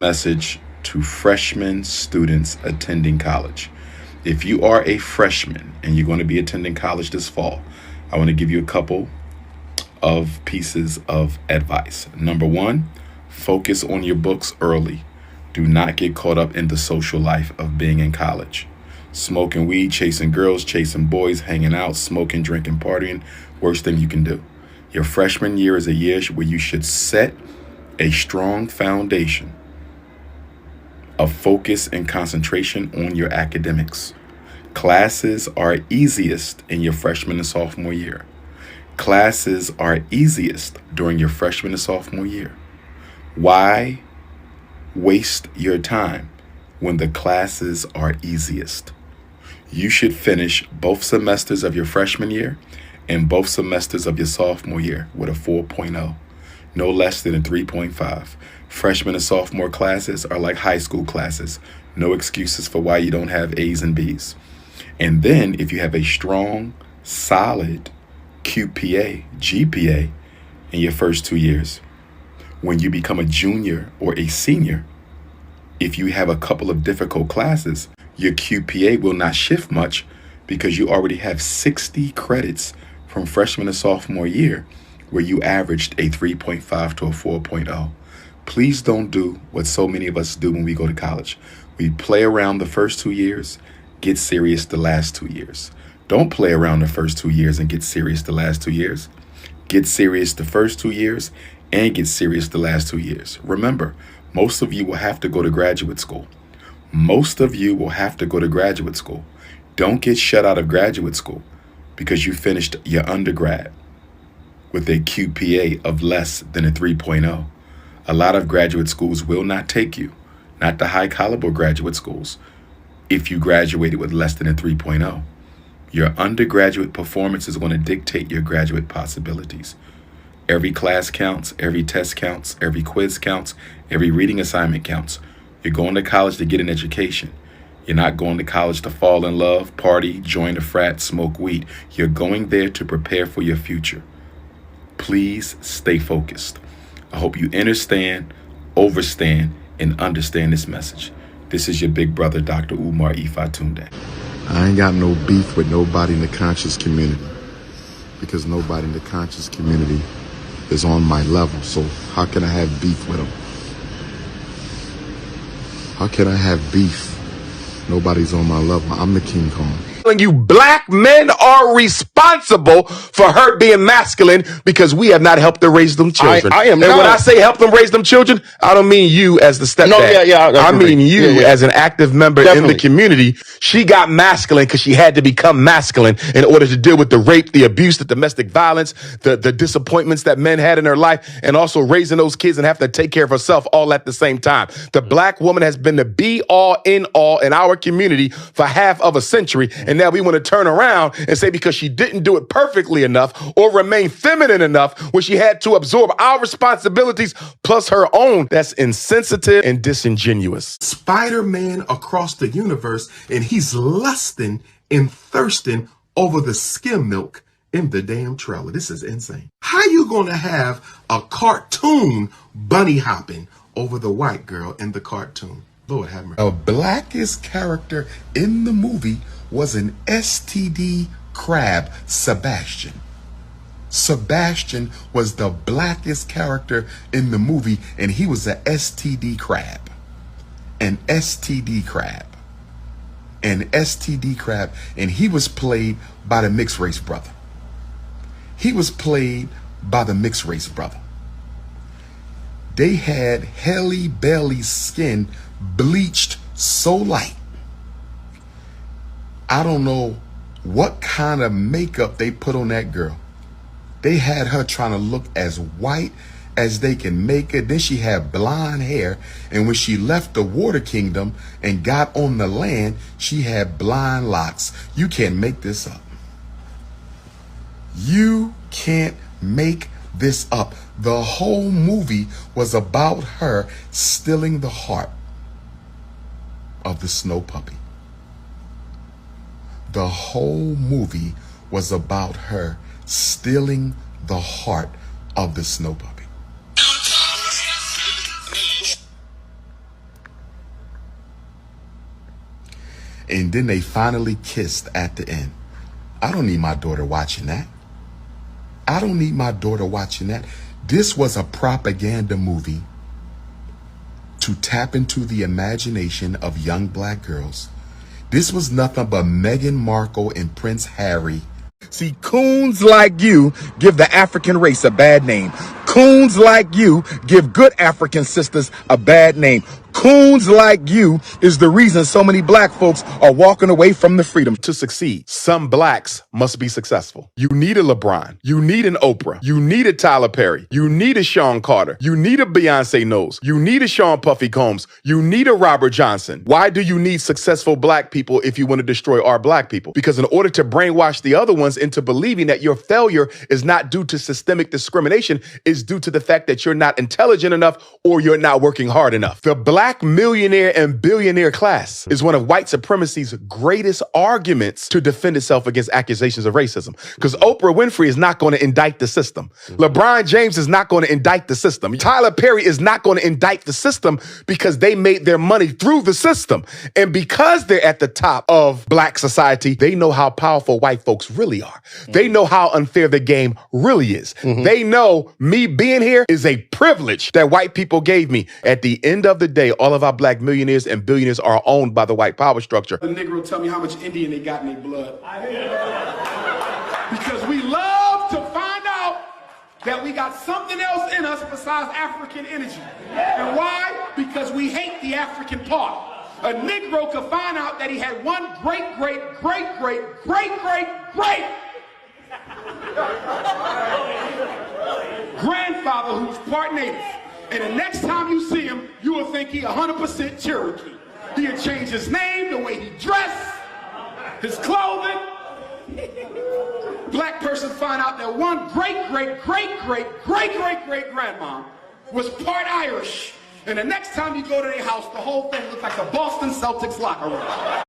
Message to freshman students attending college. If you are a freshman and you're going to be attending college this fall, I want to give you a couple of pieces of advice. Number one, focus on your books early. Do not get caught up in the social life of being in college. Smoking weed, chasing girls, chasing boys, hanging out, smoking, drinking, partying, worst thing you can do. Your freshman year is a year where you should set a strong foundation of focus and concentration on your academics. Classes are easiest in your freshman and sophomore year. Classes are easiest during your freshman and sophomore year. Why waste your time when the classes are easiest? You should finish both semesters of your freshman year and both semesters of your sophomore year with a 4.0, no less than a 3.5. Freshman and sophomore classes are like high school classes. No excuses for why you don't have A's and B's. And then if you have a strong, solid GPA in your first 2 years, when you become a junior or a senior, if you have a couple of difficult classes, your QPA will not shift much because you already have 60 credits from freshman and sophomore year where you averaged a 3.5 to a 4.0. Please don't do what so many of us do when we go to college. We play around the first 2 years, get serious the last 2 years. Don't play around the first 2 years and get serious the last 2 years. Get serious the first 2 years and get serious the last 2 years. Remember, most of you will have to go to graduate school. Most of you will have to go to graduate school. Don't get shut out of graduate school because you finished your undergrad with a QPA of less than a 3.0. A lot of graduate schools will not take you, not the high caliber graduate schools, if you graduated with less than a 3.0. Your undergraduate performance is going to dictate your graduate possibilities. Every class counts, every test counts, every quiz counts, every reading assignment counts. You're going to college to get an education. You're not going to college to fall in love, party, join a frat, smoke weed. You're going there to prepare for your future. Please stay focused. I hope you understand, overstand, and understand this message. This is your big brother, Dr. Umar Ifatunde. I ain't got no beef with nobody in the conscious community because nobody in the conscious community is on my level. So how can I have beef with them? How can I have beef? Nobody's on my level. I'm the King Kong. You black men are responsible for her being masculine because we have not helped her raise them children. I am and not. when I say help them raise them children, I don't mean you as the stepdad. No, yeah, I mean you as an active member in the community. She got masculine because she had to become masculine in order to deal with the rape, the abuse, the domestic violence, the disappointments that men had in her life, and also raising those kids and have to take care of herself all at the same time. The black woman has been the be all in all in our community for half of a century. And now we want to turn around and say because she didn't do it perfectly enough or remain feminine enough when she had to absorb our responsibilities plus her own, that's insensitive and disingenuous. Spider-Man across the universe, and he's lusting and thirsting over the skim milk in the damn trailer. This is insane. How you gonna have a cartoon bunny hopping over the white girl in the cartoon? Lord have mercy. The blackest character in the movie was an STD crab, Sebastian. Sebastian was the blackest character in the movie, and he was a STD crab. An STD crab. An STD crab, and he was played by the mixed race brother. He was played by the mixed race brother. They had Halle Bailey's skin bleached so light. I don't know what kind of makeup they put on that girl. They had her trying to look as white as they can make it. Then she had blonde hair. And when she left the water kingdom and got on the land, she had blonde locks. You can't make this up. You can't make this up. The whole movie was about her stealing the heart of the snow puppy. The whole movie was about her stealing the heart of the snow puppy. and then they finally kissed at the end. I don't need my daughter watching that. I don't need my daughter watching that. This was a propaganda movie to tap into the imagination of young black girls. This was nothing but Meghan Markle and Prince Harry. See, coons like you give the African race a bad name. Coons like you give good African sisters a bad name. Coons like you is the reason so many black folks are walking away from the freedom. To succeed, some blacks must be successful. You need a LeBron. You need an Oprah. You need a Tyler Perry. You need a Sean Carter. You need a Beyonce Knowles. You need a Sean Puffy Combs. You need a Robert Johnson. Why do you need successful black people if you want to destroy our black people? Because in order to brainwash the other ones into believing that your failure is not due to systemic discrimination, it's due to the fact that you're not intelligent enough or you're not working hard enough. The black millionaire and billionaire class is one of white supremacy's greatest arguments to defend itself against accusations of racism. Because Oprah Winfrey is not going to indict the system. LeBron James is not going to indict the system. Tyler Perry is not going to indict the system because they made their money through the system. And because they're at the top of black society, they know how powerful white folks really are. They know how unfair the game really is. They know me being here is a privilege that white people gave me. At the end of the day, all of our black millionaires and billionaires are owned by the white power structure. The Negro tell me how much Indian they got in their blood. Because we love to find out that we got something else in us besides African energy. And why? Because we hate the African part. A Negro could find out that he had one great grandfather who was part native. And the next time you see him, you will think he 100% Cherokee. He'll change his name, the way he dressed, his clothing. Black person find out that one great grandma was part Irish. And the next time you go to their house, the whole thing looks like the Boston Celtics locker room.